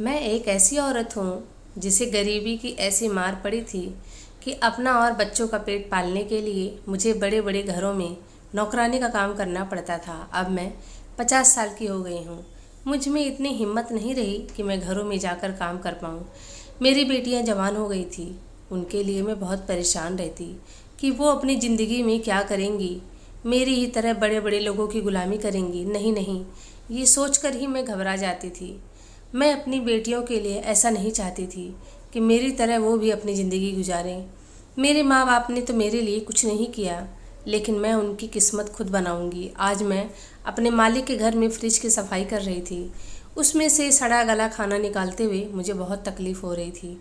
मैं एक ऐसी औरत हूँ जिसे गरीबी की ऐसी मार पड़ी थी कि अपना और बच्चों का पेट पालने के लिए मुझे बड़े बड़े घरों में नौकरानी का काम करना पड़ता था। अब मैं 50 साल की हो गई हूँ। मुझ में इतनी हिम्मत नहीं रही कि मैं घरों में जाकर काम कर पाऊँ। मेरी बेटियाँ जवान हो गई थी। उनके लिए मैं बहुत परेशान रहती कि वो अपनी ज़िंदगी में क्या करेंगी। मेरी ही तरह बड़े बड़े लोगों की गुलामी करेंगी। नहीं नहीं, ये सोचकर ही मैं घबरा जाती थी। मैं अपनी बेटियों के लिए ऐसा नहीं चाहती थी कि मेरी तरह वो भी अपनी ज़िंदगी गुजारें। मेरे माँ बाप ने तो मेरे लिए कुछ नहीं किया, लेकिन मैं उनकी किस्मत खुद बनाऊंगी। आज मैं अपने मालिक के घर में फ्रिज की सफाई कर रही थी। उसमें से सड़ा गला खाना निकालते हुए मुझे बहुत तकलीफ़ हो रही थी।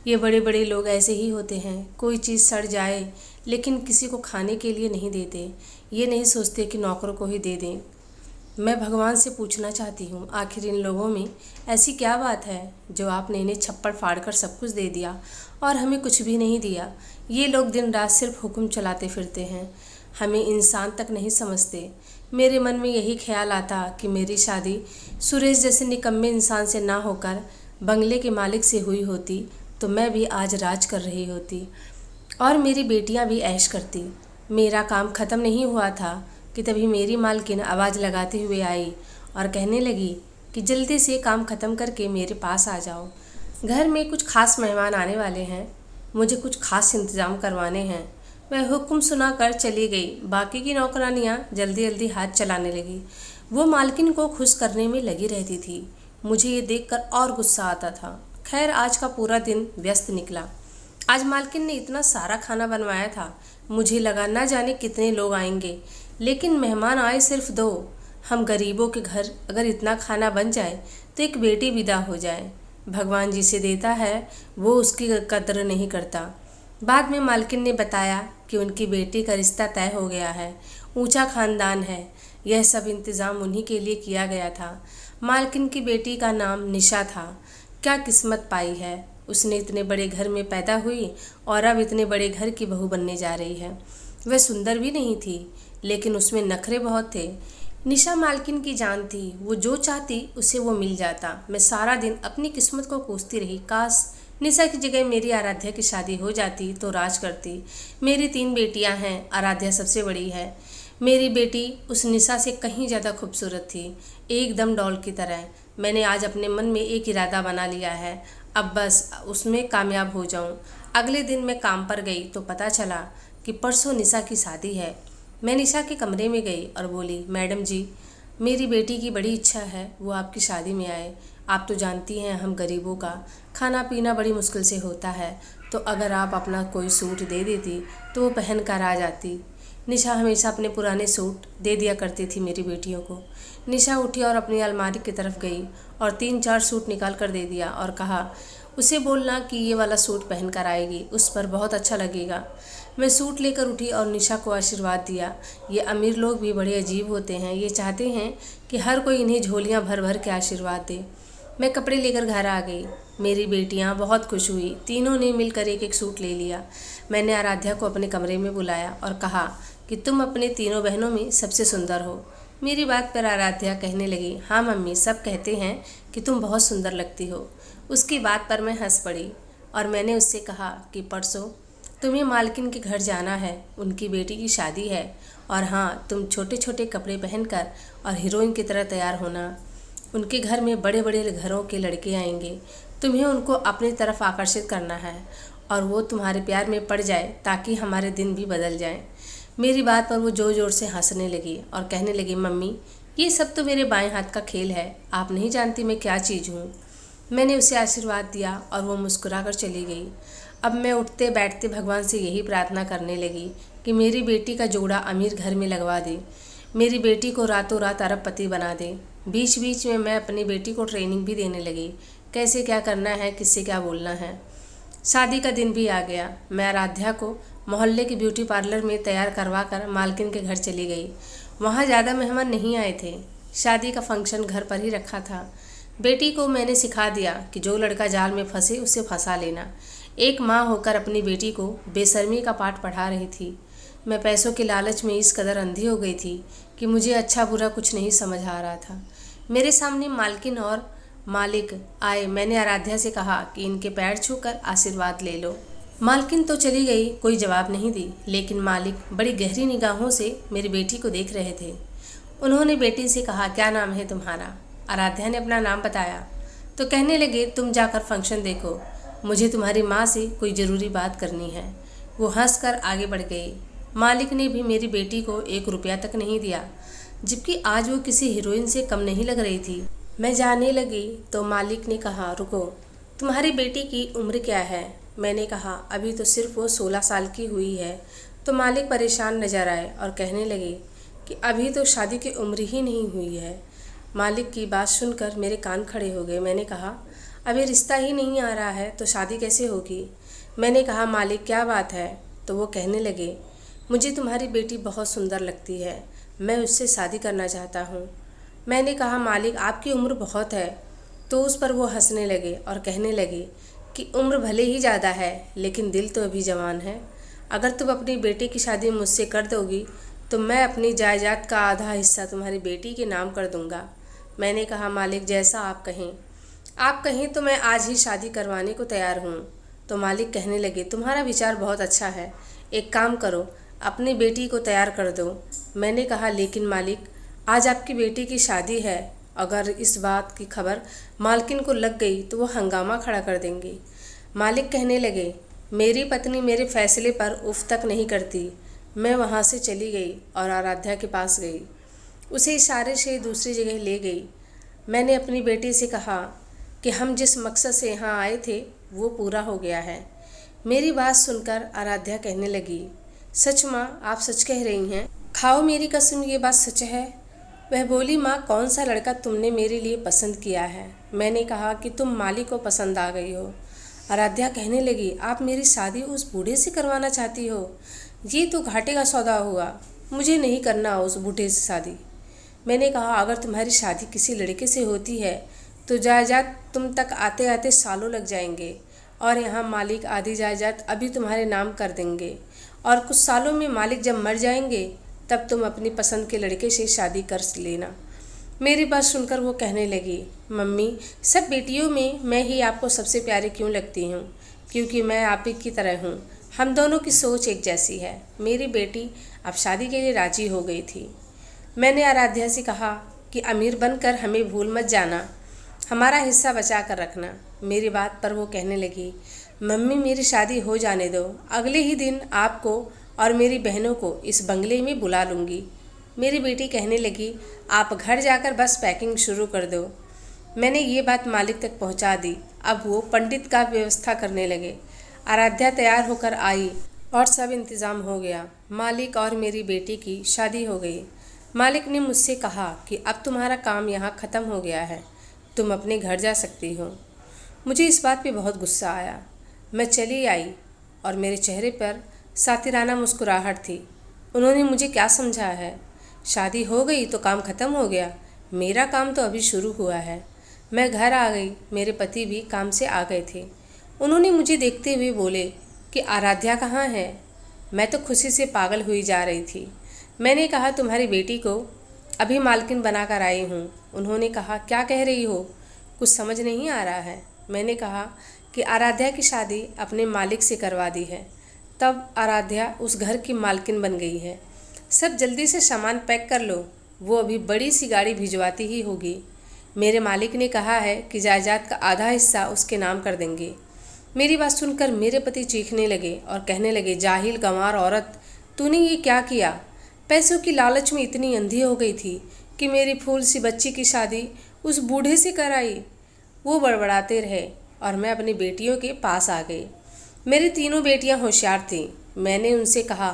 ये बड़े बड़े लोग ऐसे ही होते हैं, कोई चीज़ सड़ जाए लेकिन किसी को खाने के लिए नहीं देते। ये नहीं सोचते कि नौकरों को ही दे दें। मैं भगवान से पूछना चाहती हूँ, आखिर इन लोगों में ऐसी क्या बात है जो आपने इन्हें छप्पड़ फाड़ कर सब कुछ दे दिया और हमें कुछ भी नहीं दिया। ये लोग दिन रात सिर्फ हुक्म चलाते फिरते हैं, हमें इंसान तक नहीं समझते। मेरे मन में यही ख्याल आता कि मेरी शादी सुरेश जैसे निकम्मे इंसान से ना होकर बंगले के मालिक से हुई होती तो मैं भी आज राज कर रही होती और मेरी बेटियां भी ऐश करती। मेरा काम ख़त्म नहीं हुआ था कि तभी मेरी मालकिन आवाज़ लगाते हुए आई और कहने लगी कि जल्दी से काम ख़त्म करके मेरे पास आ जाओ। घर में कुछ खास मेहमान आने वाले हैं, मुझे कुछ खास इंतज़ाम करवाने हैं। वह हुक्म सुनाकर चली गई। बाकी की नौकरानियाँ जल्दी जल्दी हाथ चलाने लगी। वो मालकिन को खुश करने में लगी रहती थी। मुझे ये देखकर और गुस्सा आता था। खैर, आज का पूरा दिन व्यस्त निकला। आज मालकिन ने इतना सारा खाना बनवाया था, मुझे लगा ना जाने कितने लोग आएंगे, लेकिन मेहमान आए सिर्फ 2। हम गरीबों के घर अगर इतना खाना बन जाए तो एक बेटी विदा हो जाए। भगवान जिसे देता है वो उसकी कद्र नहीं करता। बाद में मालकिन ने बताया कि उनकी बेटी का रिश्ता तय हो गया है, ऊंचा खानदान है। यह सब इंतज़ाम उन्हीं के लिए किया गया था। मालकिन की बेटी का नाम निशा था। क्या किस्मत पाई है, उसने इतने बड़े घर में पैदा हुई और अब इतने बड़े घर की बहू बनने जा रही है। वह सुंदर भी नहीं थी, लेकिन उसमें नखरे बहुत थे। निशा मालकिन की जान थी, वो जो चाहती उसे वो मिल जाता। मैं सारा दिन अपनी किस्मत को कोसती रही, काश निशा की जगह मेरी आराध्या की शादी हो जाती तो राज करती। मेरी 3 बेटियां हैं, आराध्या सबसे बड़ी है। मेरी बेटी उस निशा से कहीं ज़्यादा खूबसूरत थी, एकदम डॉल की तरह। मैंने आज अपने मन में एक इरादा बना लिया है, अब बस उसमें कामयाब हो जाऊं। अगले दिन मैं काम पर गई तो पता चला कि परसों निशा की शादी है। मैं निशा के कमरे में गई और बोली, मैडम जी, मेरी बेटी की बड़ी इच्छा है वो आपकी शादी में आए। आप तो जानती हैं हम गरीबों का खाना पीना बड़ी मुश्किल से होता है, तो अगर आप अपना कोई सूट दे देती तो वो पहन कर आ जाती। निशा हमेशा अपने पुराने सूट दे दिया करती थी मेरी बेटियों को। निशा उठी और अपनी अलमारी की तरफ गई और 3-4 सूट निकाल कर दे दिया और कहा, उसे बोलना कि ये वाला सूट पहन कर आएगी, उस पर बहुत अच्छा लगेगा। मैं सूट लेकर उठी और निशा को आशीर्वाद दिया। ये अमीर लोग भी बड़े अजीब होते हैं, ये चाहते हैं कि हर कोई इन्हें झोलियाँ भर भर के आशीर्वाद दे। मैं कपड़े लेकर घर आ गई। मेरी बेटियां बहुत खुश हुई, तीनों ने मिलकर एक एक सूट ले लिया। मैंने आराध्या को अपने कमरे में बुलाया और कहा कि तुम अपने तीनों बहनों में सबसे सुंदर हो। मेरी बात पर आराध्या कहने लगी, हाँ मम्मी, सब कहते हैं कि तुम बहुत सुंदर लगती हो। उसकी बात पर मैं हंस पड़ी और मैंने उससे कहा कि परसों तुम्हें मालकिन के घर जाना है, उनकी बेटी की शादी है। और हाँ, तुम छोटे छोटे कपड़े पहनकर और हीरोइन की तरह तैयार होना। उनके घर में बड़े बड़े घरों के लड़के आएंगे, तुम्हें उनको अपनी तरफ आकर्षित करना है और वो तुम्हारे प्यार में पड़ जाए ताकि हमारे दिन भी बदल जाएं। मेरी बात पर वो ज़ोर ज़ोर से हंसने लगी और कहने लगी, मम्मी, ये सब तो मेरे बाएं हाथ का खेल है, आप नहीं जानती मैं क्या चीज़ हूँ। मैंने उसे आशीर्वाद दिया और वो मुस्कुरा कर चली गई। अब मैं उठते बैठते भगवान से यही प्रार्थना करने लगी कि मेरी बेटी का जोड़ा अमीर घर में लगवा दे, मेरी बेटी को रातों रात अरबपति बना दे। बीच बीच में मैं अपनी बेटी को ट्रेनिंग भी देने लगी, कैसे क्या करना है, किससे क्या बोलना है। शादी का दिन भी आ गया। मैं आराध्या को मोहल्ले के ब्यूटी पार्लर में तैयार करवा कर मालकिन के घर चली गई। वहाँ ज़्यादा मेहमान नहीं आए थे, शादी का फंक्शन घर पर ही रखा था। बेटी को मैंने सिखा दिया कि जो लड़का जाल में फंसे उसे फंसा लेना। एक माँ होकर अपनी बेटी को बेशर्मी का पाठ पढ़ा रही थी। मैं पैसों के लालच में इस कदर अंधी हो गई थी कि मुझे अच्छा बुरा कुछ नहीं समझ आ रहा था। मेरे सामने मालकिन और मालिक आए, मैंने आराध्या से कहा कि इनके पैर छूकर आशीर्वाद ले लो। मालकिन तो चली गई, कोई जवाब नहीं दी, लेकिन मालिक बड़ी गहरी निगाहों से मेरी बेटी को देख रहे थे। उन्होंने बेटी से कहा, क्या नाम है तुम्हारा? आराध्या ने अपना नाम बताया तो कहने लगे, तुम जाकर फंक्शन देखो, मुझे तुम्हारी माँ से कोई ज़रूरी बात करनी है। वो हंसकर आगे बढ़ गई। मालिक ने भी मेरी बेटी को 1 रुपया तक नहीं दिया, जबकि आज वो किसी हीरोइन से कम नहीं लग रही थी। मैं जाने लगी तो मालिक ने कहा, रुको, तुम्हारी बेटी की उम्र क्या है? मैंने कहा, अभी तो सिर्फ वो 16 साल की हुई है। तो मालिक परेशान नजर आए और कहने लगे कि अभी तो शादी की उम्र ही नहीं हुई है। मालिक की बात सुनकर मेरे कान खड़े हो गए। मैंने कहा, अभी रिश्ता ही नहीं आ रहा है तो शादी कैसे होगी? मैंने कहा, मालिक क्या बात है? तो वो कहने लगे, मुझे तुम्हारी बेटी बहुत सुंदर लगती है, मैं उससे शादी करना चाहता हूँ। मैंने कहा, मालिक आपकी उम्र बहुत है। तो उस पर वो हंसने लगे और कहने लगे कि उम्र भले ही ज़्यादा है, लेकिन दिल तो अभी जवान है। अगर तुम अपनी बेटी की शादी मुझसे कर दोगी तो मैं अपनी जायदाद का आधा हिस्सा तुम्हारी बेटी के नाम कर दूंगा। मैंने कहा, मालिक जैसा आप कहें। आप कहें तो मैं आज ही शादी करवाने को तैयार हूँ। तो मालिक कहने लगे, तुम्हारा विचार बहुत अच्छा है, एक काम करो, अपनी बेटी को तैयार कर दो। मैंने कहा, लेकिन मालिक आज आपकी बेटी की शादी है, अगर इस बात की खबर मालकिन को लग गई तो वो हंगामा खड़ा कर देंगे। मालिक कहने लगे, मेरी पत्नी मेरे फैसले पर उफ तक नहीं करती। मैं वहाँ से चली गई और आराध्या के पास गई, उसे इशारे से दूसरी जगह ले गई। मैंने अपनी बेटी से कहा कि हम जिस मकसद से यहाँ आए थे वो पूरा हो गया है। मेरी बात सुनकर आराध्या कहने लगी, सच माँ, आप सच कह रही हैं? खाओ मेरी कसम, ये बात सच है। वह बोली, माँ, कौन सा लड़का तुमने मेरे लिए पसंद किया है? मैंने कहा कि तुम मालिक को पसंद आ गई हो। आराध्या कहने लगी, आप मेरी शादी उस बूढ़े से करवाना चाहती हो? ये तो घाटे का सौदा हुआ, मुझे नहीं करना उस बूढ़े से शादी। मैंने कहा, अगर तुम्हारी शादी किसी लड़के से होती है तो जायदाद तुम तक आते आते सालों लग जाएंगे, और यहाँ मालिक आधी जायदाद अभी तुम्हारे नाम कर देंगे, और कुछ सालों में मालिक जब मर जाएंगे तब तुम अपनी पसंद के लड़के से शादी कर लेना। मेरी बात सुनकर वो कहने लगी, मम्मी, सब बेटियों में मैं ही आपको सबसे प्यारी क्यों लगती हूँ? क्योंकि मैं आप ही की तरह हूँ, हम दोनों की सोच एक जैसी है। मेरी बेटी अब शादी के लिए राजी हो गई थी। मैंने आराध्या से कहा कि अमीर बनकर हमें भूल मत जाना, हमारा हिस्सा बचा कर रखना। मेरी बात पर वो कहने लगी, मम्मी, मेरी शादी हो जाने दो, अगले ही दिन आपको और मेरी बहनों को इस बंगले में बुला लूँगी। मेरी बेटी कहने लगी, आप घर जाकर बस पैकिंग शुरू कर दो। मैंने ये बात मालिक तक पहुंचा दी। अब वो पंडित का व्यवस्था करने लगे। आराध्या तैयार होकर आई और सब इंतज़ाम हो गया। मालिक और मेरी बेटी की शादी हो गई। मालिक ने मुझसे कहा कि अब तुम्हारा काम यहाँ ख़त्म हो गया है, तुम अपने घर जा सकती हो। मुझे इस बात पे बहुत गुस्सा आया। मैं चली आई और मेरे चेहरे पर सातिराना मुस्कुराहट थी। उन्होंने मुझे क्या समझा है? शादी हो गई तो काम ख़त्म हो गया? मेरा काम तो अभी शुरू हुआ है। मैं घर आ गई, मेरे पति भी काम से आ गए थे। उन्होंने मुझे देखते हुए बोले कि आराध्या कहाँ है? मैं तो खुशी से पागल हुई जा रही थी। मैंने कहा, तुम्हारी बेटी को अभी मालकिन बनाकर आई हूँ। उन्होंने कहा, क्या कह रही हो? कुछ समझ नहीं आ रहा है। मैंने कहा कि आराध्या की शादी अपने मालिक से करवा दी है, तब आराध्या उस घर की मालकिन बन गई है। सब जल्दी से सामान पैक कर लो, वो अभी बड़ी सी गाड़ी भिजवाती ही होगी। मेरे मालिक ने कहा है कि जायदाद का आधा हिस्सा उसके नाम कर देंगे। मेरी बात सुनकर मेरे पति चीखने लगे और कहने लगे, जाहिल गंवार औरत, तूने ये क्या किया? पैसों की लालच में इतनी अंधी हो गई थी कि मेरी फूल सी बच्ची की शादी उस बूढ़े से कराई। वो बड़बड़ाते रहे और मैं अपनी बेटियों के पास आ गई। मेरी तीनों बेटियां होशियार थीं। मैंने उनसे कहा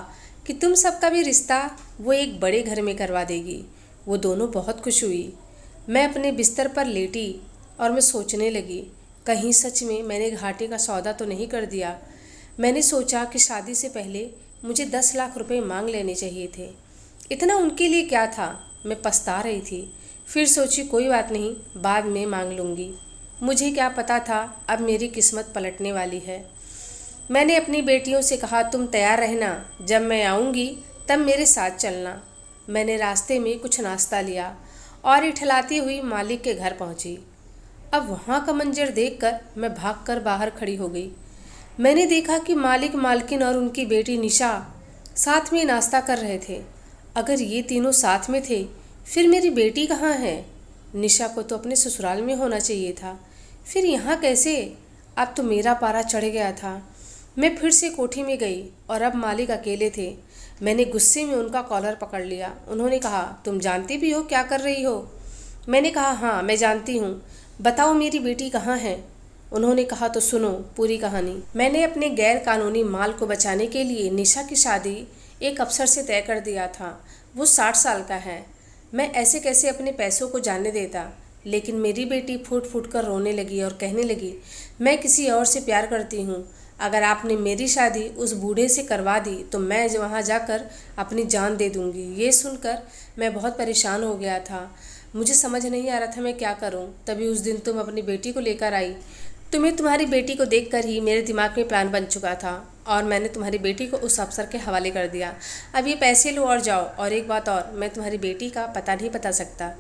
कि तुम सबका भी रिश्ता वो एक बड़े घर में करवा देगी। वो दोनों बहुत खुश हुई। मैं अपने बिस्तर पर लेटी और मैं सोचने लगी, कहीं सच में मैंने घाटे का सौदा तो नहीं कर दिया। मैंने सोचा कि शादी से पहले मुझे 10 लाख रुपए मांग लेने चाहिए थे। इतना उनके लिए क्या था? मैं पछता रही थी। फिर सोची, कोई बात नहीं, बाद में मांग लूँगी। मुझे क्या पता था अब मेरी किस्मत पलटने वाली है। मैंने अपनी बेटियों से कहा, तुम तैयार रहना, जब मैं आऊँगी तब मेरे साथ चलना। मैंने रास्ते में कुछ नाश्ता लिया और इठलाती हुई मालिक के घर पहुँची। अब वहाँ का मंजर देखकर मैं भागकर बाहर खड़ी हो गई। मैंने देखा कि मालिक, मालकिन और उनकी बेटी निशा साथ में नाश्ता कर रहे थे। अगर ये तीनों साथ में थे, फिर मेरी बेटी कहाँ है? निशा को तो अपने ससुराल में होना चाहिए था, फिर यहाँ कैसे? अब तो मेरा पारा चढ़ गया था। मैं फिर से कोठी में गई और अब मालिक अकेले थे। मैंने गुस्से में उनका कॉलर पकड़ लिया। उन्होंने कहा, तुम जानती भी हो क्या कर रही हो? मैंने कहा, हाँ मैं जानती हूँ, बताओ मेरी बेटी कहाँ है? उन्होंने कहा, तो सुनो पूरी कहानी। मैंने अपने गैर कानूनी माल को बचाने के लिए निशा की शादी एक अफसर से तय कर दिया था। वो 60 साल का है। मैं ऐसे कैसे अपने पैसों को जाने देता? लेकिन मेरी बेटी फूट फूट कर रोने लगी और कहने लगी, मैं किसी और से प्यार करती हूँ। अगर आपने मेरी शादी उस बूढ़े से करवा दी तो मैं वहाँ जाकर अपनी जान दे दूँगी। ये सुनकर मैं बहुत परेशान हो गया था। मुझे समझ नहीं आ रहा था मैं क्या करूँ। तभी उस दिन तुम अपनी बेटी को लेकर आई। तुम्हारी बेटी को देखकर ही मेरे दिमाग में प्लान बन चुका था और मैंने तुम्हारी बेटी को उस अफसर के हवाले कर दिया। अब ये पैसे लो और जाओ। और एक बात और, मैं तुम्हारी बेटी का पता नहीं बता सकता।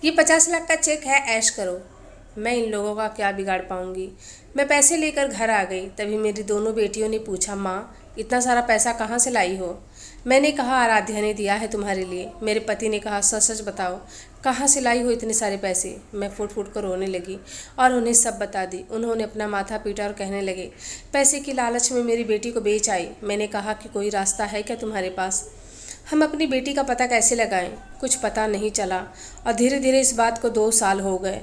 ये 50 लाख का चेक है, ऐश करो। मैं इन लोगों का क्या बिगाड़ पाऊंगी। मैं पैसे लेकर घर आ गई। तभी मेरी दोनों बेटियों ने पूछा, माँ इतना सारा पैसा कहाँ से लाई हो? मैंने कहा, आराध्या ने दिया है तुम्हारे लिए। मेरे पति ने कहा, सच सच बताओ कहाँ से लाई हो इतने सारे पैसे? मैं फूट फूट कर रोने लगी और उन्हें सब बता दी। उन्होंने अपना माथा पीटा और कहने लगे, पैसे की लालच में मेरी बेटी को बेच आई। मैंने कहा कि कोई रास्ता है क्या तुम्हारे पास? हम अपनी बेटी का पता कैसे लगाएं? कुछ पता नहीं चला और धीरे धीरे इस बात को 2 साल हो गए।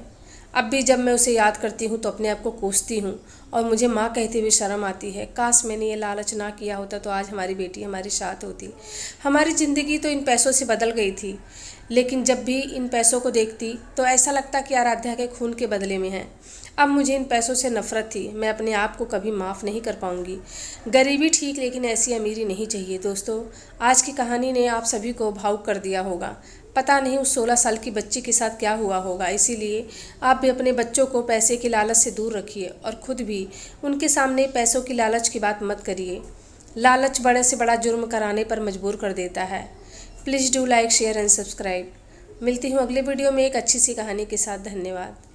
अब भी जब मैं उसे याद करती हूँ तो अपने आप को कोसती हूँ और मुझे माँ कहते हुए शर्म आती है। काश मैंने ये लालच ना किया होता तो आज हमारी बेटी हमारे साथ होती। हमारी ज़िंदगी तो इन पैसों से बदल गई थी, लेकिन जब भी इन पैसों को देखती तो ऐसा लगता कि आराध्या के खून के बदले में है। अब मुझे इन पैसों से नफ़रत थी। मैं अपने आप को कभी माफ़ नहीं कर पाऊँगी। गरीबी ठीक, लेकिन ऐसी अमीरी नहीं चाहिए। दोस्तों, आज की कहानी ने आप सभी को भावुक कर दिया होगा। पता नहीं उस 16 साल की बच्ची के साथ क्या हुआ होगा। इसीलिए आप भी अपने बच्चों को पैसे की लालच से दूर रखिए और ख़ुद भी उनके सामने पैसों की लालच की बात मत करिए। लालच बड़े से बड़ा जुर्म कराने पर मजबूर कर देता है। Please do like, share and subscribe. मिलती हूँ अगले वीडियो में एक अच्छी सी कहानी के साथ। धन्यवाद।